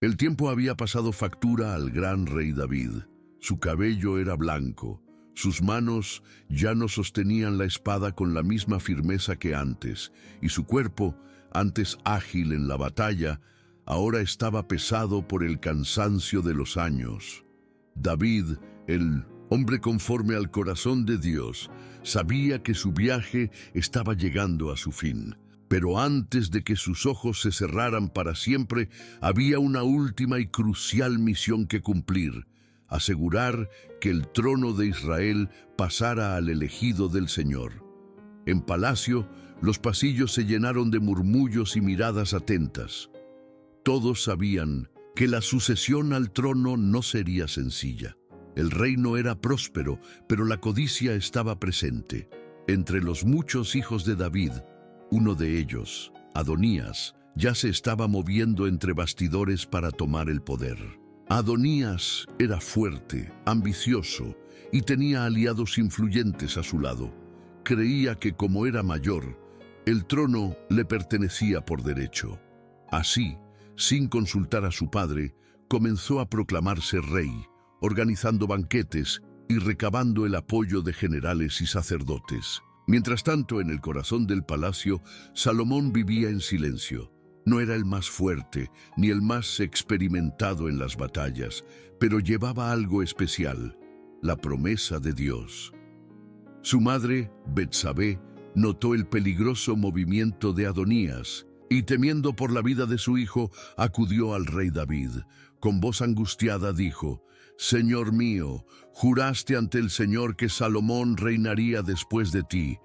El tiempo había pasado factura al gran rey David. Su cabello era blanco, sus manos ya no sostenían la espada con la misma firmeza que antes, y su cuerpo, antes ágil en la batalla, ahora estaba pesado por el cansancio de los años. David, el hombre conforme al corazón de Dios, sabía que su viaje estaba llegando a su fin. Pero antes de que sus ojos se cerraran para siempre, había una última y crucial misión que cumplir: asegurar que el trono de Israel pasara al elegido del Señor. En palacio, los pasillos se llenaron de murmullos y miradas atentas. Todos sabían que la sucesión al trono no sería sencilla. El reino era próspero, pero la codicia estaba presente. Entre los muchos hijos de David, uno de ellos, Adonías, ya se estaba moviendo entre bastidores para tomar el poder. Adonías era fuerte, ambicioso y tenía aliados influyentes a su lado. Creía que como era mayor, el trono le pertenecía por derecho. Así, sin consultar a su padre, comenzó a proclamarse rey, organizando banquetes y recabando el apoyo de generales y sacerdotes. Mientras tanto, en el corazón del palacio, Salomón vivía en silencio. No era el más fuerte, ni el más experimentado en las batallas, pero llevaba algo especial: la promesa de Dios. Su madre, Betsabé, notó el peligroso movimiento de Adonías y, temiendo por la vida de su hijo, acudió al rey David. Con voz angustiada dijo: «Señor mío, juraste ante el Señor que Salomón reinaría después de ti,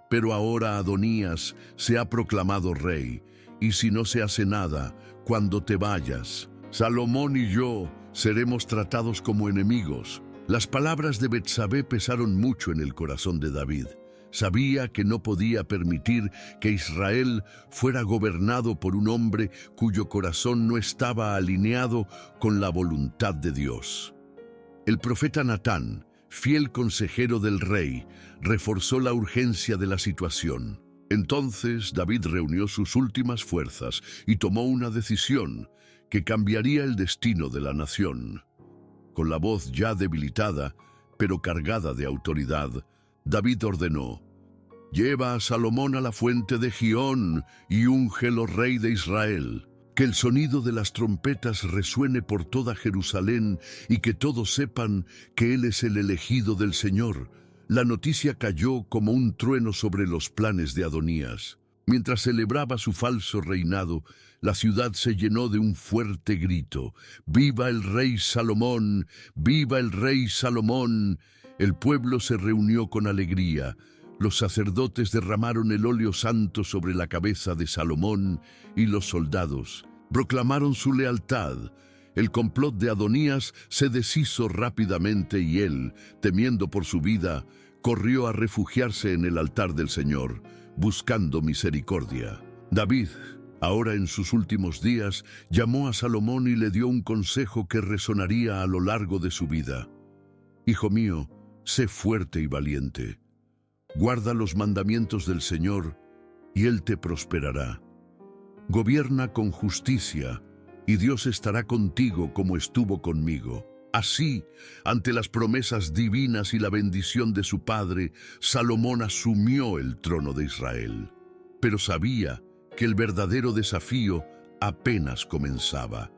pero ahora Adonías se ha proclamado rey, y si no se hace nada, cuando te vayas, Salomón y yo seremos tratados como enemigos». Las palabras de Betsabé pesaron mucho en el corazón de David. Sabía que no podía permitir que Israel fuera gobernado por un hombre cuyo corazón no estaba alineado con la voluntad de Dios. El profeta Natán, fiel consejero del rey, reforzó la urgencia de la situación. Entonces David reunió sus últimas fuerzas y tomó una decisión que cambiaría el destino de la nación. Con la voz ya debilitada, pero cargada de autoridad, David ordenó: «Lleva a Salomón a la fuente de Gihón y úngelo rey de Israel. Que el sonido de las trompetas resuene por toda Jerusalén y que todos sepan que él es el elegido del Señor». La noticia cayó como un trueno sobre los planes de Adonías. Mientras celebraba su falso reinado, la ciudad se llenó de un fuerte grito: «¡Viva el rey Salomón! ¡Viva el rey Salomón!». El pueblo se reunió con alegría. Los sacerdotes derramaron el óleo santo sobre la cabeza de Salomón y los soldados proclamaron su lealtad. El complot de Adonías se deshizo rápidamente y él, temiendo por su vida, corrió a refugiarse en el altar del Señor, buscando misericordia. David, ahora en sus últimos días, llamó a Salomón y le dio un consejo que resonaría a lo largo de su vida: «Hijo mío, sé fuerte y valiente. Guarda los mandamientos del Señor y Él te prosperará. Gobierna con justicia y Dios estará contigo como estuvo conmigo». Así, ante las promesas divinas y la bendición de su padre, Salomón asumió el trono de Israel. Pero sabía que el verdadero desafío apenas comenzaba.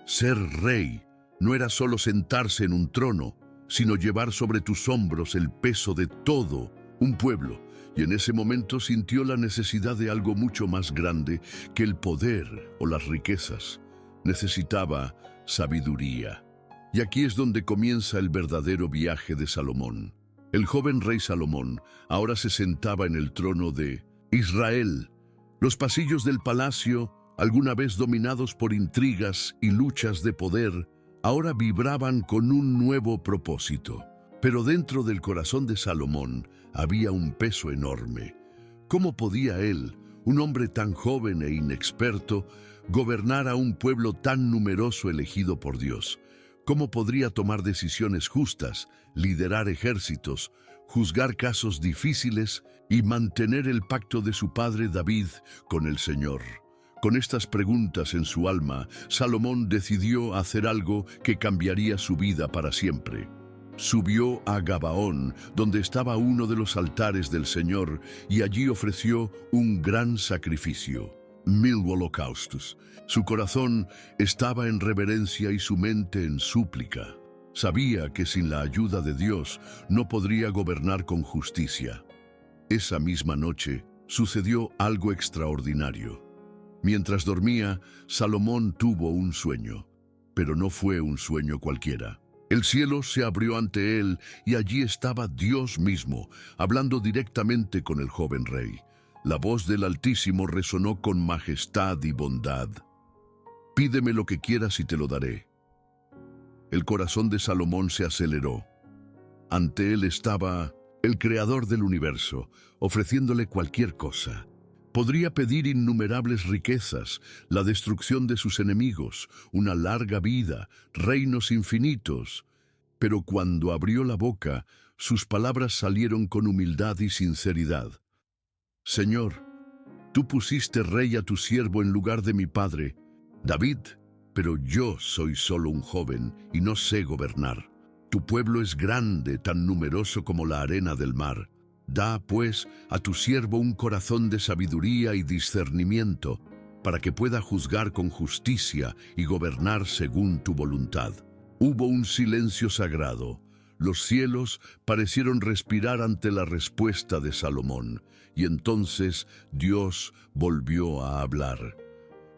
Ser rey no era solo sentarse en un trono, sino llevar sobre tus hombros el peso de todo un pueblo. Y en ese momento sintió la necesidad de algo mucho más grande que el poder o las riquezas. Necesitaba sabiduría. Y aquí es donde comienza el verdadero viaje de Salomón. El joven rey Salomón ahora se sentaba en el trono de Israel. Los pasillos del palacio, alguna vez dominados por intrigas y luchas de poder, ahora vibraban con un nuevo propósito. Pero dentro del corazón de Salomón había un peso enorme. ¿Cómo podía él, un hombre tan joven e inexperto, gobernar a un pueblo tan numeroso elegido por Dios? ¿Cómo podría tomar decisiones justas, liderar ejércitos, juzgar casos difíciles y mantener el pacto de su padre David con el Señor? Con estas preguntas en su alma, Salomón decidió hacer algo que cambiaría su vida para siempre. Subió a Gabaón, donde estaba uno de los altares del Señor, y allí ofreció un gran sacrificio, 1000 holocaustos. Su corazón estaba en reverencia y su mente en súplica. Sabía que sin la ayuda de Dios no podría gobernar con justicia. Esa misma noche sucedió algo extraordinario. Mientras dormía, Salomón tuvo un sueño, pero no fue un sueño cualquiera. El cielo se abrió ante él y allí estaba Dios mismo, hablando directamente con el joven rey. La voz del Altísimo resonó con majestad y bondad. «Pídeme lo que quieras y te lo daré». El corazón de Salomón se aceleró. Ante él estaba el Creador del universo, ofreciéndole cualquier cosa. Podría pedir innumerables riquezas, la destrucción de sus enemigos, una larga vida, reinos infinitos. Pero cuando abrió la boca, sus palabras salieron con humildad y sinceridad. «Señor, tú pusiste rey a tu siervo en lugar de mi padre, David, pero yo soy solo un joven y no sé gobernar. Tu pueblo es grande, tan numeroso como la arena del mar. Da, pues, a tu siervo un corazón de sabiduría y discernimiento, para que pueda juzgar con justicia y gobernar según tu voluntad». Hubo un silencio sagrado. Los cielos parecieron respirar ante la respuesta de Salomón, y entonces Dios volvió a hablar.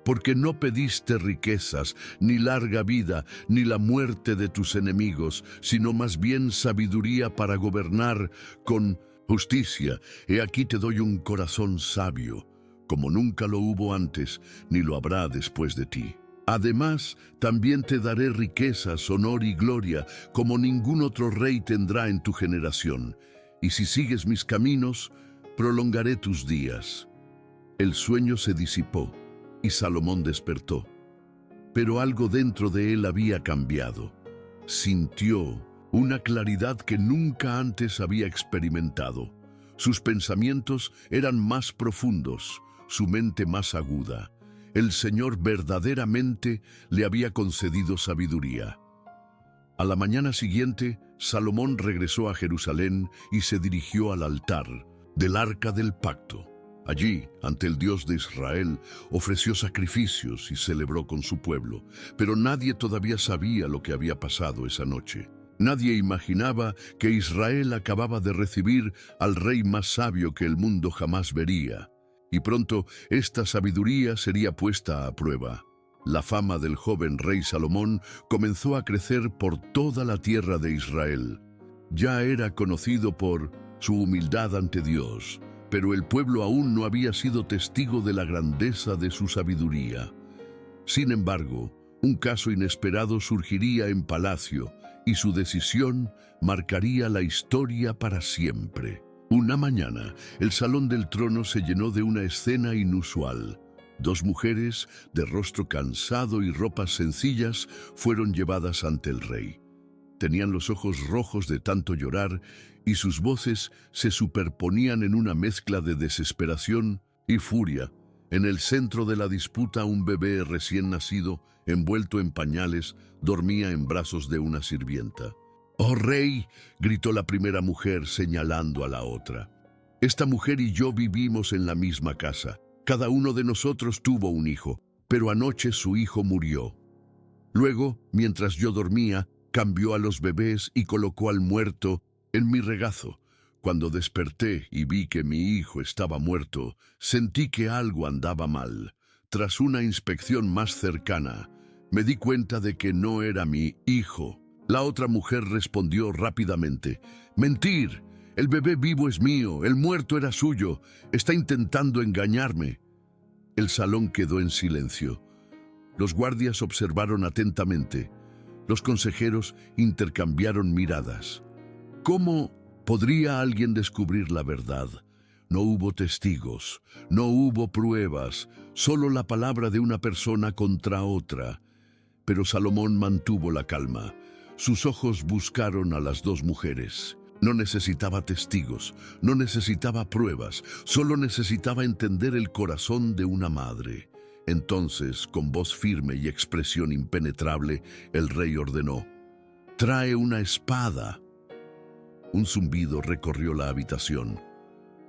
«Porque no pediste riquezas, ni larga vida, ni la muerte de tus enemigos, sino más bien sabiduría para gobernar con justicia. He aquí te doy un corazón sabio, como nunca lo hubo antes, ni lo habrá después de ti. Además, también te daré riquezas, honor y gloria, como ningún otro rey tendrá en tu generación. Y si sigues mis caminos, prolongaré tus días». El sueño se disipó, y Salomón despertó. Pero algo dentro de él había cambiado. Sintió una claridad que nunca antes había experimentado. Sus pensamientos eran más profundos, su mente más aguda. El Señor verdaderamente le había concedido sabiduría. A la mañana siguiente, Salomón regresó a Jerusalén y se dirigió al altar del Arca del Pacto. Allí, ante el Dios de Israel, ofreció sacrificios y celebró con su pueblo. Pero nadie todavía sabía lo que había pasado esa noche. Nadie imaginaba que Israel acababa de recibir al rey más sabio que el mundo jamás vería. Y pronto esta sabiduría sería puesta a prueba. La fama del joven rey Salomón comenzó a crecer por toda la tierra de Israel. Ya era conocido por su humildad ante Dios, pero el pueblo aún no había sido testigo de la grandeza de su sabiduría. Sin embargo, un caso inesperado surgiría en palacio y su decisión marcaría la historia para siempre. Una mañana, el salón del trono se llenó de una escena inusual. Dos mujeres, de rostro cansado y ropas sencillas, fueron llevadas ante el rey. Tenían los ojos rojos de tanto llorar y sus voces se superponían en una mezcla de desesperación y furia. En el centro de la disputa, un bebé recién nacido, envuelto en pañales, dormía en brazos de una sirvienta. «¡Oh, rey!», gritó la primera mujer señalando a la otra. «Esta mujer y yo vivimos en la misma casa. Cada uno de nosotros tuvo un hijo, pero anoche su hijo murió. Luego, mientras yo dormía, cambió a los bebés y colocó al muerto en mi regazo. Cuando desperté y vi que mi hijo estaba muerto, sentí que algo andaba mal. Tras una inspección más cercana, me di cuenta de que no era mi hijo». La otra mujer respondió rápidamente: «Mentir. El bebé vivo es mío, el muerto era suyo. Está intentando engañarme». El salón quedó en silencio. Los guardias observaron atentamente. Los consejeros intercambiaron miradas. ¿Cómo podría alguien descubrir la verdad? No hubo testigos, no hubo pruebas, solo la palabra de una persona contra otra. Pero Salomón mantuvo la calma. Sus ojos buscaron a las dos mujeres. No necesitaba testigos, no necesitaba pruebas, solo necesitaba entender el corazón de una madre. Entonces, con voz firme y expresión impenetrable, el rey ordenó: «Trae una espada». Un zumbido recorrió la habitación.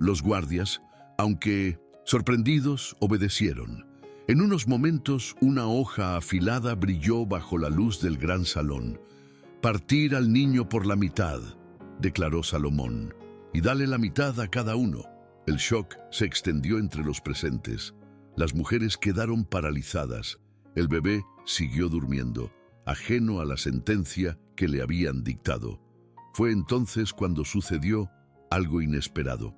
Los guardias, aunque sorprendidos, obedecieron. En unos momentos, una hoja afilada brilló bajo la luz del gran salón. «Partir al niño por la mitad», declaró Salomón, «y dale la mitad a cada uno». El shock se extendió entre los presentes. Las mujeres quedaron paralizadas. El bebé siguió durmiendo, ajeno a la sentencia que le habían dictado. Fue entonces cuando sucedió algo inesperado.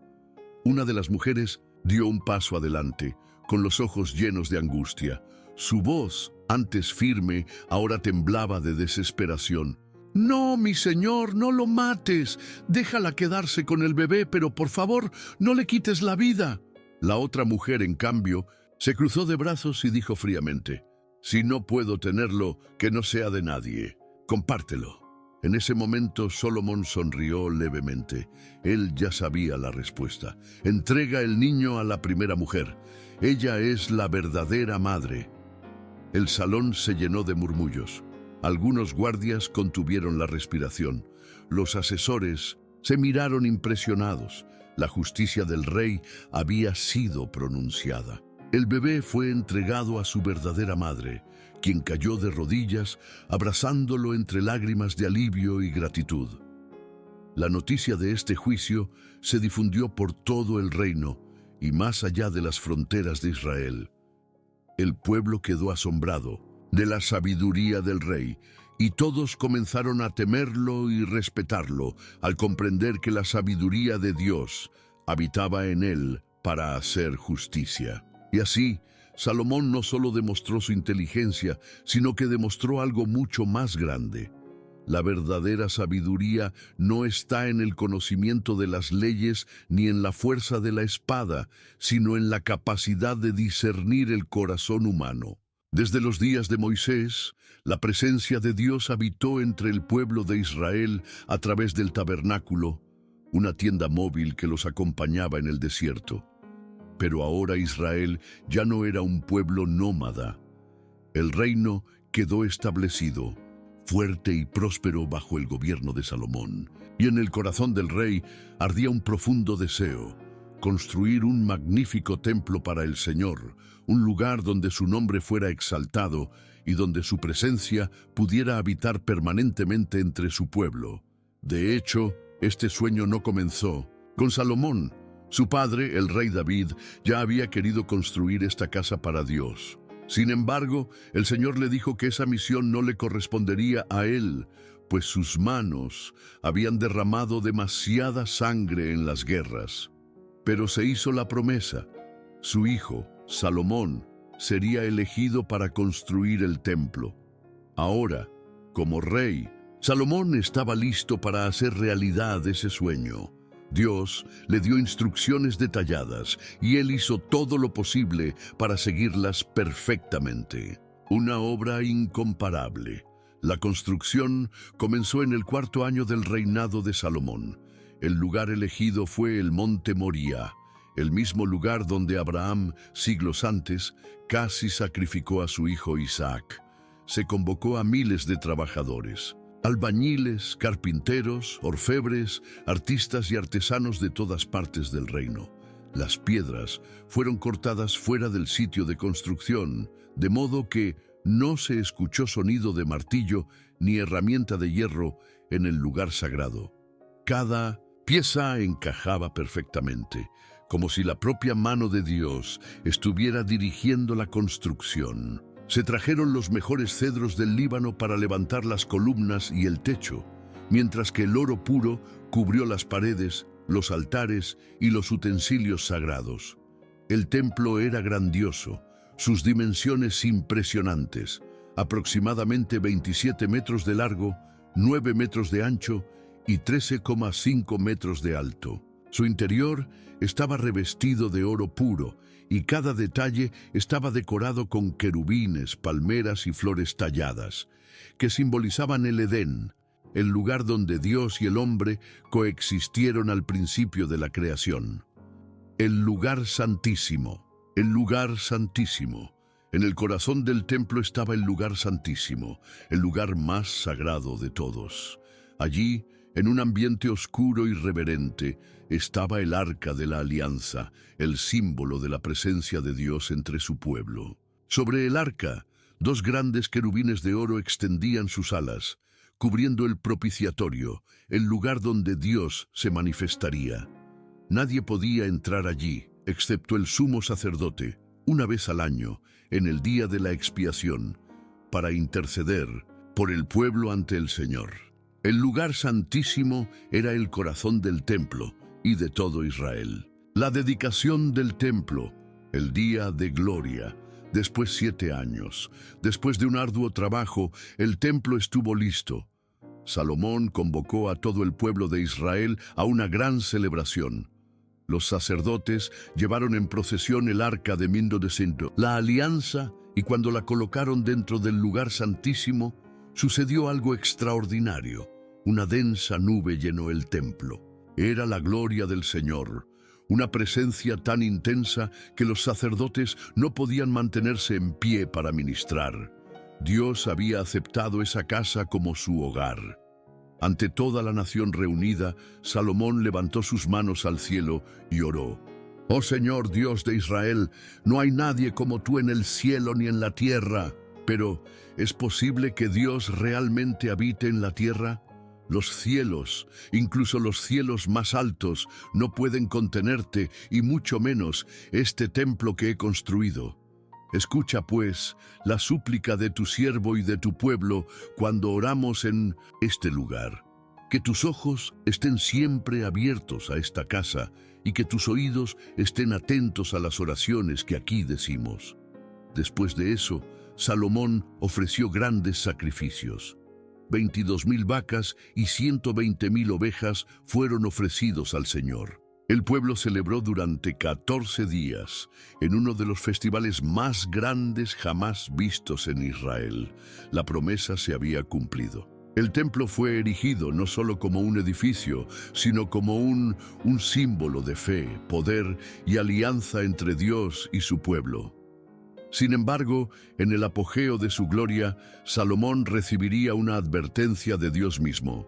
Una de las mujeres dio un paso adelante, con los ojos llenos de angustia. Su voz, antes firme, ahora temblaba de desesperación. «No, mi señor, no lo mates. Déjala quedarse con el bebé, pero por favor, no le quites la vida». La otra mujer, en cambio, se cruzó de brazos y dijo fríamente: «Si no puedo tenerlo, que no sea de nadie. Compártelo». En ese momento, Salomón sonrió levemente. Él ya sabía la respuesta. «Entrega el niño a la primera mujer. Ella es la verdadera madre». El salón se llenó de murmullos. Algunos guardias contuvieron la respiración. Los asesores se miraron impresionados. La justicia del rey había sido pronunciada. El bebé fue entregado a su verdadera madre, quien cayó de rodillas, abrazándolo entre lágrimas de alivio y gratitud. La noticia de este juicio se difundió por todo el reino y más allá de las fronteras de Israel. El pueblo quedó asombrado de la sabiduría del rey, y todos comenzaron a temerlo y respetarlo al comprender que la sabiduría de Dios habitaba en él para hacer justicia. Y así, Salomón no solo demostró su inteligencia, sino que demostró algo mucho más grande. La verdadera sabiduría no está en el conocimiento de las leyes ni en la fuerza de la espada, sino en la capacidad de discernir el corazón humano. Desde los días de Moisés, la presencia de Dios habitó entre el pueblo de Israel a través del tabernáculo, una tienda móvil que los acompañaba en el desierto. Pero ahora Israel ya no era un pueblo nómada. El reino quedó establecido, fuerte y próspero bajo el gobierno de Salomón. Y en el corazón del rey ardía un profundo deseo: construir un magnífico templo para el Señor, un lugar donde su nombre fuera exaltado y donde su presencia pudiera habitar permanentemente entre su pueblo. De hecho, este sueño no comenzó con Salomón. Su padre, el rey David, ya había querido construir esta casa para Dios. Sin embargo, el Señor le dijo que esa misión no le correspondería a él, pues sus manos habían derramado demasiada sangre en las guerras. Pero se hizo la promesa: su hijo, Salomón, sería elegido para construir el templo. Ahora, como rey, Salomón estaba listo para hacer realidad ese sueño. Dios le dio instrucciones detalladas y él hizo todo lo posible para seguirlas perfectamente. Una obra incomparable. La construcción comenzó en el 4º año del reinado de Salomón. El lugar elegido fue el monte Moría, el mismo lugar donde Abraham, siglos antes, casi sacrificó a su hijo Isaac. Se convocó a miles de trabajadores: albañiles, carpinteros, orfebres, artistas y artesanos de todas partes del reino. Las piedras fueron cortadas fuera del sitio de construcción, de modo que no se escuchó sonido de martillo ni herramienta de hierro en el lugar sagrado. Cada pieza encajaba perfectamente, como si la propia mano de Dios estuviera dirigiendo la construcción. Se trajeron los mejores cedros del Líbano para levantar las columnas y el techo, mientras que el oro puro cubrió las paredes, los altares y los utensilios sagrados. El templo era grandioso, sus dimensiones impresionantes, aproximadamente 27 metros de largo, 9 metros de ancho y 13,5 metros de alto. Su interior estaba revestido de oro puro y cada detalle estaba decorado con querubines, palmeras y flores talladas, que simbolizaban el Edén, el lugar donde Dios y el hombre coexistieron al principio de la creación. El lugar santísimo, el lugar santísimo. En el corazón del templo estaba el lugar santísimo, el lugar más sagrado de todos. Allí, en un ambiente oscuro y reverente, estaba el Arca de la Alianza, el símbolo de la presencia de Dios entre su pueblo. Sobre el arca, dos grandes querubines de oro extendían sus alas, cubriendo el propiciatorio, el lugar donde Dios se manifestaría. Nadie podía entrar allí, excepto el sumo sacerdote, una vez al año, en el día de la expiación, para interceder por el pueblo ante el Señor. El lugar santísimo era el corazón del templo y de todo Israel. La dedicación del templo, el día de gloria. Después 7 años, después de un arduo trabajo, el templo estuvo listo. Salomón convocó a todo el pueblo de Israel a una gran celebración. Los sacerdotes llevaron en procesión el arca de Mindo de Cinto, la alianza, y cuando la colocaron dentro del lugar santísimo, sucedió algo extraordinario. Una densa nube llenó el templo. Era la gloria del Señor, una presencia tan intensa que los sacerdotes no podían mantenerse en pie para ministrar. Dios había aceptado esa casa como su hogar. Ante toda la nación reunida, Salomón levantó sus manos al cielo y oró. «Oh Señor Dios de Israel, no hay nadie como tú en el cielo ni en la tierra. Pero, ¿es posible que Dios realmente habite en la tierra? Los cielos, incluso los cielos más altos, no pueden contenerte, y mucho menos este templo que he construido. Escucha, pues, la súplica de tu siervo y de tu pueblo cuando oramos en este lugar. Que tus ojos estén siempre abiertos a esta casa y que tus oídos estén atentos a las oraciones que aquí decimos». Después de eso, Salomón ofreció grandes sacrificios. 22,000 vacas y 120,000 ovejas fueron ofrecidos al Señor. El pueblo celebró durante 14 días, en uno de los festivales más grandes jamás vistos en Israel. La promesa se había cumplido. El templo fue erigido no solo como un edificio, sino como un símbolo de fe, poder y alianza entre Dios y su pueblo. Sin embargo, en el apogeo de su gloria, Salomón recibiría una advertencia de Dios mismo.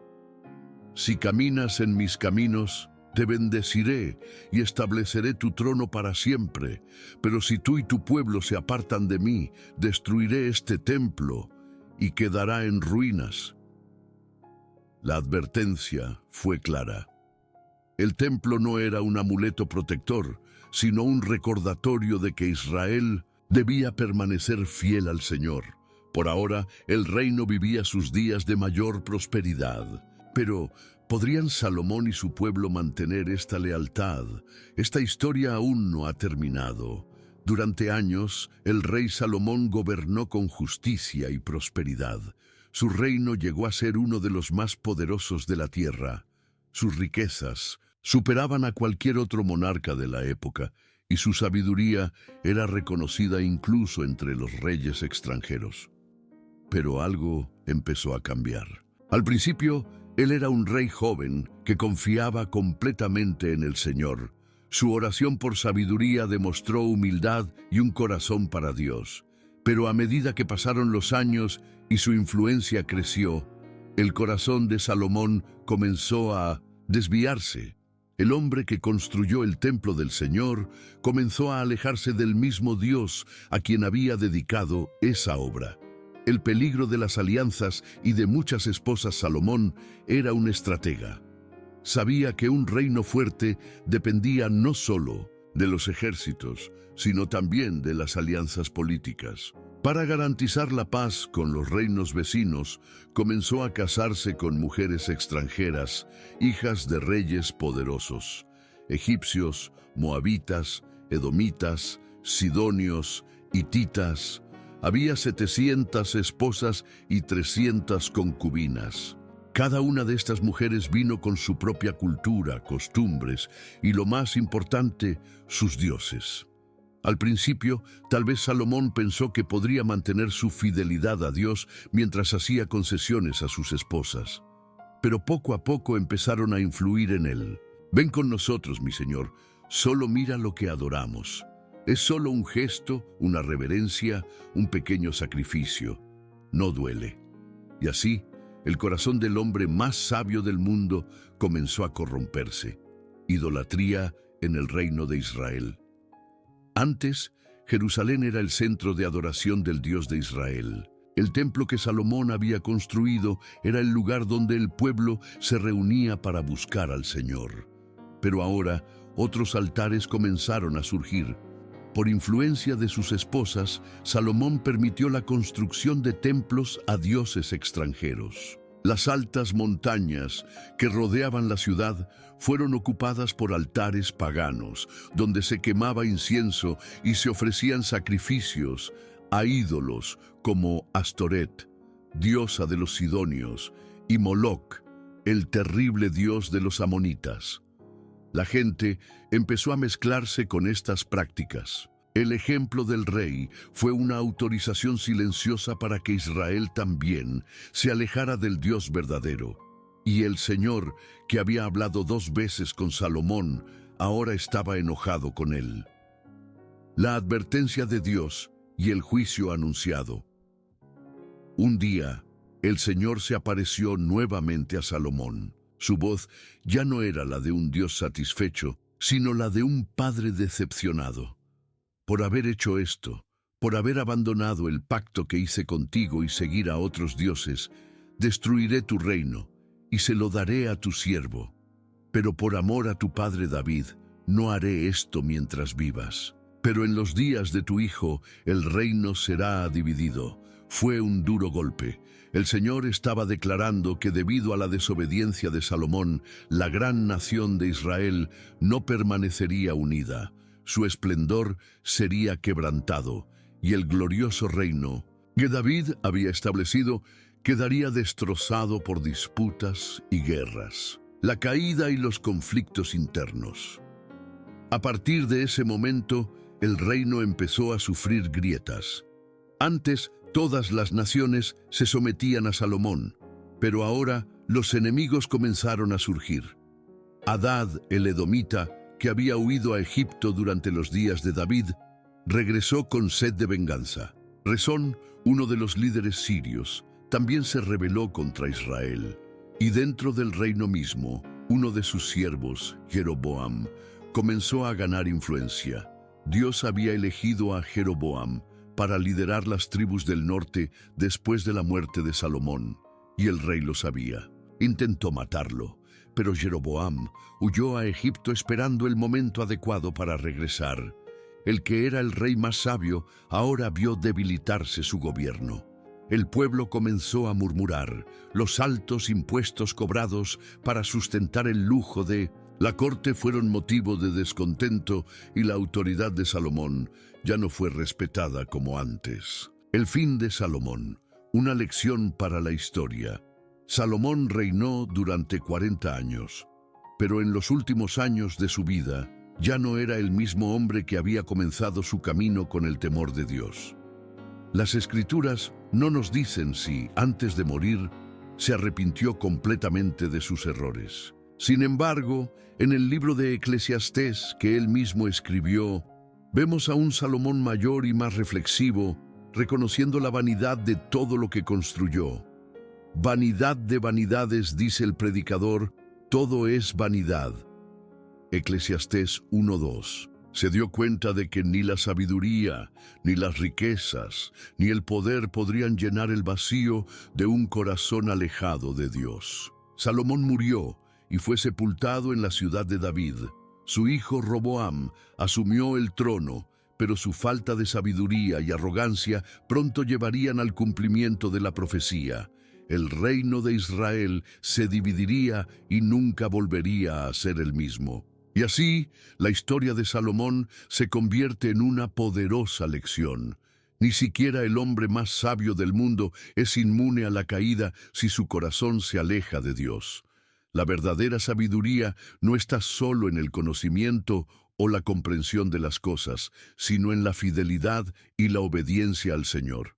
«Si caminas en mis caminos, te bendeciré y estableceré tu trono para siempre. Pero si tú y tu pueblo se apartan de mí, destruiré este templo y quedará en ruinas». La advertencia fue clara. El templo no era un amuleto protector, sino un recordatorio de que Israel debía permanecer fiel al Señor. Por ahora, el reino vivía sus días de mayor prosperidad. Pero, ¿podrían Salomón y su pueblo mantener esta lealtad? Esta historia aún no ha terminado. Durante años, el rey Salomón gobernó con justicia y prosperidad. Su reino llegó a ser uno de los más poderosos de la tierra. Sus riquezas superaban a cualquier otro monarca de la época, y su sabiduría era reconocida incluso entre los reyes extranjeros. Pero algo empezó a cambiar. Al principio, él era un rey joven que confiaba completamente en el Señor. Su oración por sabiduría demostró humildad y un corazón para Dios. Pero a medida que pasaron los años y su influencia creció, el corazón de Salomón comenzó a desviarse. El hombre que construyó el templo del Señor comenzó a alejarse del mismo Dios a quien había dedicado esa obra. El peligro de las alianzas y de muchas esposas. Salomón era un estratega. Sabía que un reino fuerte dependía no solo de los ejércitos, sino también de las alianzas políticas. Para garantizar la paz con los reinos vecinos, comenzó a casarse con mujeres extranjeras, hijas de reyes poderosos, egipcios, moabitas, edomitas, sidonios, hititas. Había 700 esposas y 300 concubinas. Cada una de estas mujeres vino con su propia cultura, costumbres y, lo más importante, sus dioses. Al principio, tal vez Salomón pensó que podría mantener su fidelidad a Dios mientras hacía concesiones a sus esposas. Pero poco a poco empezaron a influir en él. «Ven con nosotros, mi señor, solo mira lo que adoramos». Es solo un gesto, una reverencia, un pequeño sacrificio. No duele. Y así, el corazón del hombre más sabio del mundo comenzó a corromperse. Idolatría en el reino de Israel. Antes, Jerusalén era el centro de adoración del Dios de Israel. El templo que Salomón había construido era el lugar donde el pueblo se reunía para buscar al Señor. Pero ahora, otros altares comenzaron a surgir. Por influencia de sus esposas, Salomón permitió la construcción de templos a dioses extranjeros. Las altas montañas que rodeaban la ciudad fueron ocupadas por altares paganos, donde se quemaba incienso y se ofrecían sacrificios a ídolos como Astoret, diosa de los sidonios, y Moloc, el terrible dios de los amonitas. La gente empezó a mezclarse con estas prácticas. El ejemplo del rey fue una autorización silenciosa para que Israel también se alejara del Dios verdadero. Y el Señor, que había hablado 2 veces con Salomón, ahora estaba enojado con él. La advertencia de Dios y el juicio anunciado. Un día, el Señor se apareció nuevamente a Salomón. Su voz ya no era la de un Dios satisfecho, sino la de un padre decepcionado. Por haber hecho esto, por haber abandonado el pacto que hice contigo y seguir a otros dioses, destruiré tu reino y se lo daré a tu siervo. Pero por amor a tu padre David, no haré esto mientras vivas. Pero en los días de tu hijo, el reino será dividido. Fue un duro golpe. El Señor estaba declarando que debido a la desobediencia de Salomón, la gran nación de Israel no permanecería unida. Su esplendor sería quebrantado, y el glorioso reino que David había establecido quedaría destrozado por disputas y guerras, la caída y los conflictos internos. A partir de ese momento, el reino empezó a sufrir grietas. Antes, todas las naciones se sometían a Salomón, pero ahora los enemigos comenzaron a surgir. Hadad, el edomita, que había huido a Egipto durante los días de David, regresó con sed de venganza. Rezón, uno de los líderes sirios, también se rebeló contra Israel. Y dentro del reino mismo, uno de sus siervos, Jeroboam, comenzó a ganar influencia. Dios había elegido a Jeroboam para liderar las tribus del norte después de la muerte de Salomón, y el rey lo sabía. Intentó matarlo, pero Jeroboam huyó a Egipto esperando el momento adecuado para regresar. El que era el rey más sabio ahora vio debilitarse su gobierno. El pueblo comenzó a murmurar. Los altos impuestos cobrados para sustentar el lujo de la corte fueron motivo de descontento y la autoridad de Salomón ya no fue respetada como antes. El fin de Salomón, una lección para la historia. Salomón reinó durante 40 años, pero en los últimos años de su vida ya no era el mismo hombre que había comenzado su camino con el temor de Dios. Las Escrituras no nos dicen si, antes de morir, se arrepintió completamente de sus errores. Sin embargo, en el libro de Eclesiastés que él mismo escribió, vemos a un Salomón mayor y más reflexivo, reconociendo la vanidad de todo lo que construyó. Vanidad de vanidades, dice el predicador, todo es vanidad. Eclesiastés 1:2. Se dio cuenta de que ni la sabiduría, ni las riquezas, ni el poder podrían llenar el vacío de un corazón alejado de Dios. Salomón murió y fue sepultado en la ciudad de David. Su hijo Roboam asumió el trono, pero su falta de sabiduría y arrogancia pronto llevarían al cumplimiento de la profecía. El reino de Israel se dividiría y nunca volvería a ser el mismo. Y así, la historia de Salomón se convierte en una poderosa lección. Ni siquiera el hombre más sabio del mundo es inmune a la caída si su corazón se aleja de Dios. La verdadera sabiduría no está solo en el conocimiento o la comprensión de las cosas, sino en la fidelidad y la obediencia al Señor.